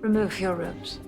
Remove your robes.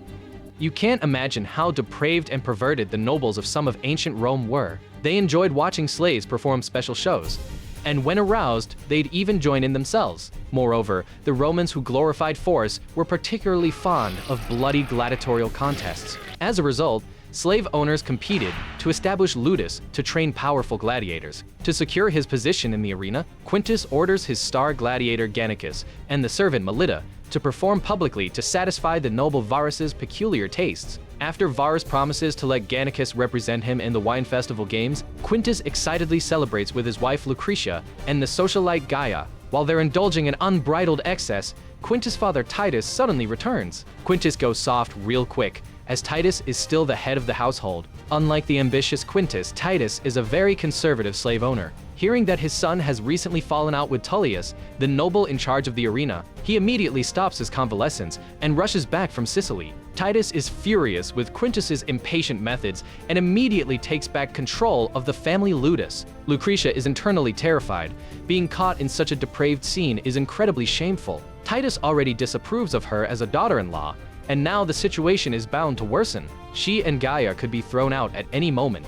You can't imagine how depraved and perverted the nobles of some of ancient Rome were. They enjoyed watching slaves perform special shows, and when aroused, they'd even join in themselves. Moreover, the Romans who glorified force were particularly fond of bloody gladiatorial contests. As a result, slave owners competed to establish ludus to train powerful gladiators. To secure his position in the arena, Quintus orders his star gladiator Gannicus and the servant Melita to perform publicly to satisfy the noble Varus's peculiar tastes. After Varus promises to let Gannicus represent him in the wine festival games, Quintus excitedly celebrates with his wife Lucretia and the socialite Gaia. While they're indulging in unbridled excess, Quintus' father Titus suddenly returns. Quintus goes soft real quick, as Titus is still the head of the household. Unlike the ambitious Quintus, Titus is a very conservative slave owner. Hearing that his son has recently fallen out with Tullius, the noble in charge of the arena, he immediately stops his convalescence and rushes back from Sicily. Titus is furious with Quintus's impatient methods and immediately takes back control of the family ludus. Lucretia is internally terrified. Being caught in such a depraved scene is incredibly shameful. Titus already disapproves of her as a daughter-in-law, and now the situation is bound to worsen. She and Gaia could be thrown out at any moment.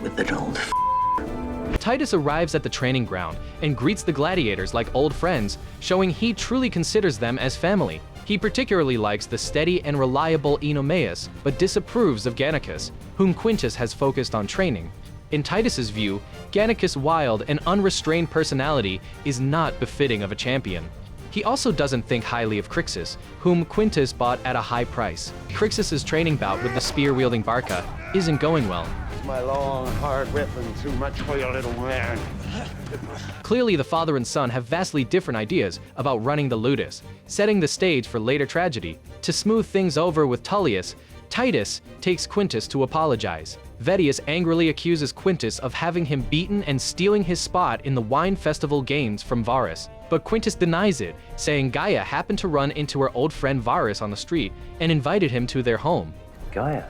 With that old Titus arrives at the training ground and greets the gladiators like old friends, showing he truly considers them as family. He particularly likes the steady and reliable Oenomaus, but disapproves of Gannicus, whom Quintus has focused on training. In Titus's view, Gannicus' wild and unrestrained personality is not befitting of a champion. He also doesn't think highly of Crixus, whom Quintus bought at a high price. Crixus's training bout with the spear-wielding Barca isn't going well. My long, hard weapon too much for your little man. Clearly, the father and son have vastly different ideas about running the ludus, setting the stage for later tragedy. To smooth things over with Tullius, Titus takes Quintus to apologize. Vetius angrily accuses Quintus of having him beaten and stealing his spot in the wine festival games from Varus. But Quintus denies it, saying Gaia happened to run into her old friend Varus on the street and invited him to their home. Gaia.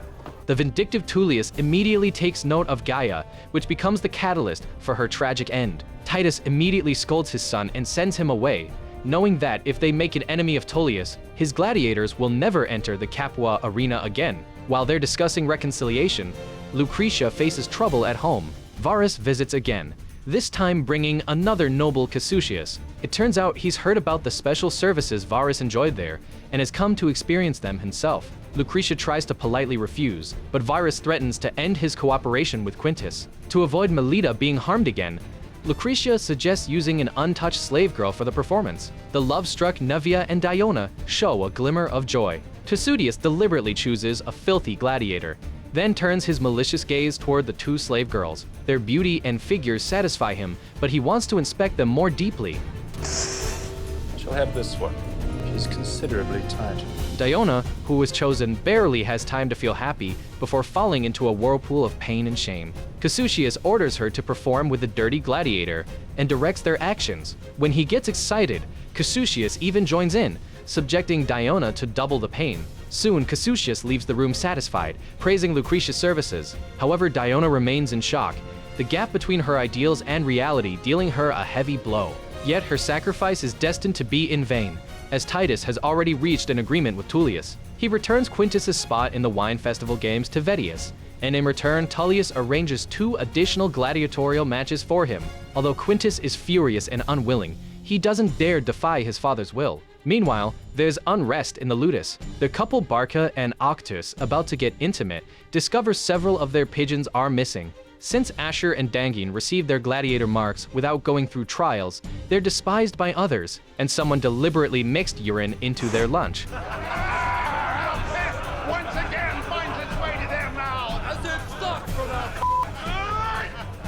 The vindictive Tullius immediately takes note of Gaia, which becomes the catalyst for her tragic end. Titus immediately scolds his son and sends him away, knowing that if they make an enemy of Tullius, his gladiators will never enter the Capua arena again. While they're discussing reconciliation, Lucretia faces trouble at home. Varus visits again, this time bringing another noble Cassius. It turns out he's heard about the special services Varus enjoyed there and has come to experience them himself. Lucretia tries to politely refuse, but Varus threatens to end his cooperation with Quintus. To avoid Melita being harmed again, Lucretia suggests using an untouched slave girl for the performance. The love-struck Nevia and Diona show a glimmer of joy. Cassius deliberately chooses a filthy gladiator, then turns his malicious gaze toward the two slave girls. Their beauty and figures satisfy him, but he wants to inspect them more deeply. She'll have this one. She's considerably tight. Diona, who was chosen, barely has time to feel happy before falling into a whirlpool of pain and shame. Cassius orders her to perform with the dirty gladiator and directs their actions. When he gets excited, Cassius even joins in, subjecting Diona to double the pain. Soon, Cassius leaves the room satisfied, praising Lucretia's services. However, Diona remains in shock, the gap between her ideals and reality dealing her a heavy blow. Yet her sacrifice is destined to be in vain, as Titus has already reached an agreement with Tullius. He returns Quintus's spot in the wine festival games to Vetius, and in return, Tullius arranges 2 additional gladiatorial matches for him. Although Quintus is furious and unwilling, he doesn't dare defy his father's will. Meanwhile, there's unrest in the ludus. The couple Barca and Octus, about to get intimate, discover several of their pigeons are missing. Since Asher and Dangine received their gladiator marks without going through trials, they're despised by others, and someone deliberately mixed urine into their lunch. Once again finds its way to their mouths.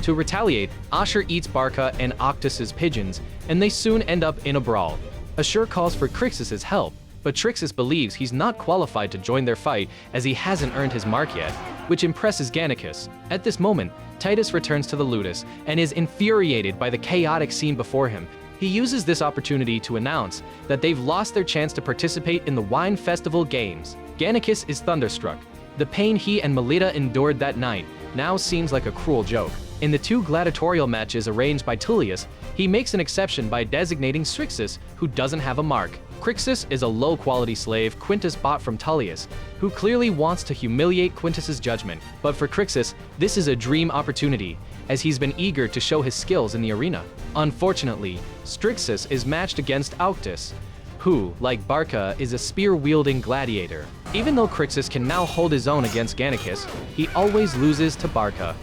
To retaliate, Asher eats Barca and Octus's pigeons, and they soon end up in a brawl. Asher calls for Crixus's help, but Trixus believes he's not qualified to join their fight as he hasn't earned his mark yet, which impresses Gannicus. At this moment, Titus returns to the ludus and is infuriated by the chaotic scene before him. He uses this opportunity to announce that they've lost their chance to participate in the wine festival games. Gannicus is thunderstruck. The pain he and Melita endured that night now seems like a cruel joke. In the 2 gladiatorial matches arranged by Tullius, he makes an exception by designating Strixus, who doesn't have a mark. Crixus is a low-quality slave Quintus bought from Tullius, who clearly wants to humiliate Quintus's judgment. But for Crixus, this is a dream opportunity, as he's been eager to show his skills in the arena. Unfortunately, Crixus is matched against Octus, who, like Barca, is a spear-wielding gladiator. Even though Crixus can now hold his own against Gannicus, he always loses to Barca.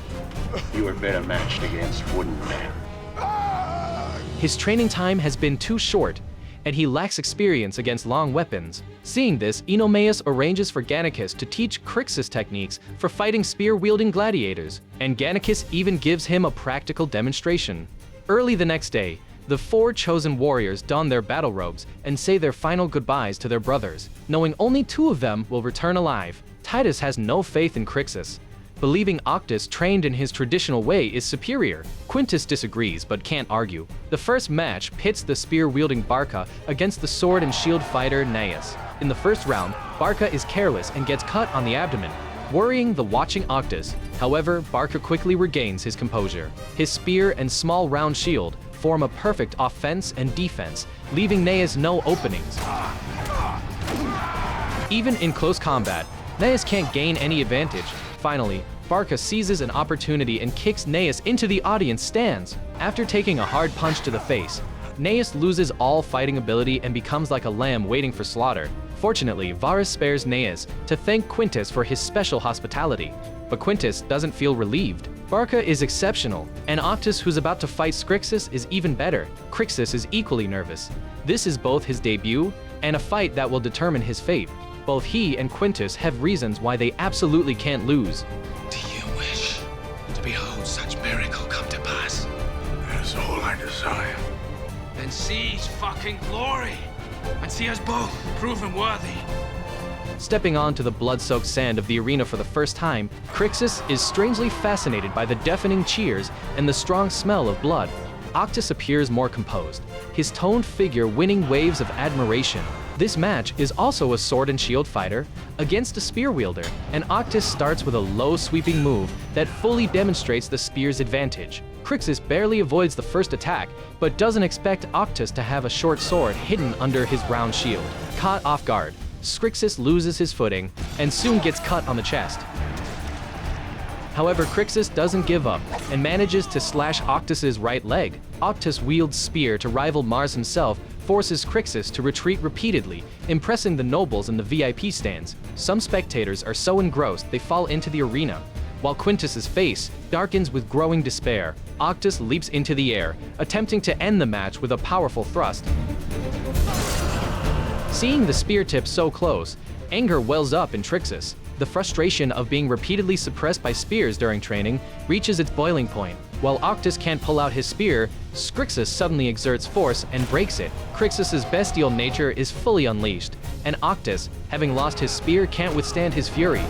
You are better matched against wooden men. His training time has been too short, and he lacks experience against long weapons. Seeing this, Oenomaus arranges for Gannicus to teach Crixus techniques for fighting spear-wielding gladiators, and Gannicus even gives him a practical demonstration. Early the next day, the 4 chosen warriors don their battle robes and say their final goodbyes to their brothers, knowing only 2 of them will return alive. Titus has no faith in Crixus, believing Octus trained in his traditional way is superior. Quintus disagrees but can't argue. The first match pits the spear-wielding Barca against the sword and shield fighter Gnaeus. In the first round, Barca is careless and gets cut on the abdomen, worrying the watching Octus. However, Barca quickly regains his composure. His spear and small round shield form a perfect offense and defense, leaving Gnaeus no openings. Even in close combat, Gnaeus can't gain any advantage. Finally, Barca seizes an opportunity and kicks Gnaeus into the audience stands. After taking a hard punch to the face, Gnaeus loses all fighting ability and becomes like a lamb waiting for slaughter. Fortunately, Varus spares Gnaeus to thank Quintus for his special hospitality, but Quintus doesn't feel relieved. Barca is exceptional, and Octus, who's about to fight Crixus, is even better. Crixus is equally nervous. This is both his debut and a fight that will determine his fate. Both he and Quintus have reasons why they absolutely can't lose. Do you wish to behold such miracle come to pass? That's all I desire. Then seize fucking glory and see us both proven worthy. Stepping onto the blood-soaked sand of the arena for the first time, Crixus is strangely fascinated by the deafening cheers and the strong smell of blood. Octus appears more composed, his toned figure winning waves of admiration. This match is also a sword and shield fighter against a spear wielder, and Octus starts with a low sweeping move that fully demonstrates the spear's advantage. Crixus barely avoids the first attack, but doesn't expect Octus to have a short sword hidden under his round shield. Caught off guard, Crixus loses his footing and soon gets cut on the chest. However, Crixus doesn't give up and manages to slash Octus's right leg. Octus wields spear to rival Mars himself, forces Crixus to retreat repeatedly, impressing the nobles in the VIP stands. Some spectators are so engrossed they fall into the arena. While Quintus's face darkens with growing despair, Octus leaps into the air, attempting to end the match with a powerful thrust. Seeing the spear tip so close, anger wells up in Crixus. The frustration of being repeatedly suppressed by spears during training reaches its boiling point. While Octus can't pull out his spear, Crixus suddenly exerts force and breaks it. Crixus's bestial nature is fully unleashed, and Octus, having lost his spear, can't withstand his fury.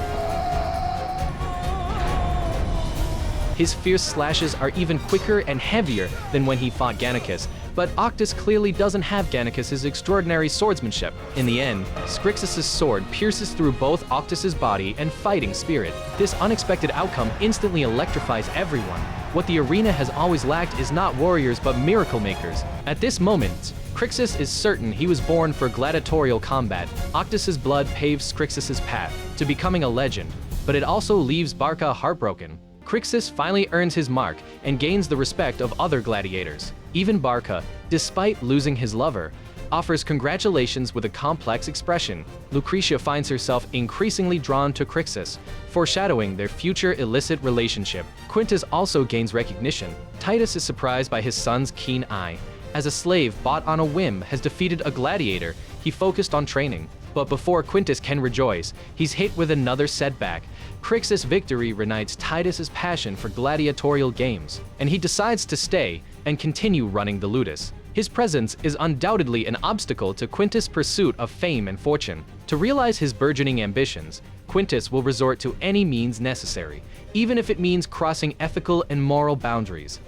His fierce slashes are even quicker and heavier than when he fought Gannicus, but Octus clearly doesn't have Gannicus's extraordinary swordsmanship. In the end, Crixus's sword pierces through both Octus's body and fighting spirit. This unexpected outcome instantly electrifies everyone. What the arena has always lacked is not warriors but miracle makers. At this moment, Crixus is certain he was born for gladiatorial combat. Octus's blood paves Crixus's path to becoming a legend, but it also leaves Barca heartbroken. Crixus finally earns his mark and gains the respect of other gladiators. Even Barca, despite losing his lover, offers congratulations with a complex expression. Lucretia finds herself increasingly drawn to Crixus, foreshadowing their future illicit relationship. Quintus also gains recognition. Titus is surprised by his son's keen eye. As a slave bought on a whim has defeated a gladiator, he focused on training. But before Quintus can rejoice, he's hit with another setback. Crixus' victory reignites Titus's passion for gladiatorial games, and he decides to stay and continue running the ludus. His presence is undoubtedly an obstacle to Quintus' pursuit of fame and fortune. To realize his burgeoning ambitions, Quintus will resort to any means necessary, even if it means crossing ethical and moral boundaries.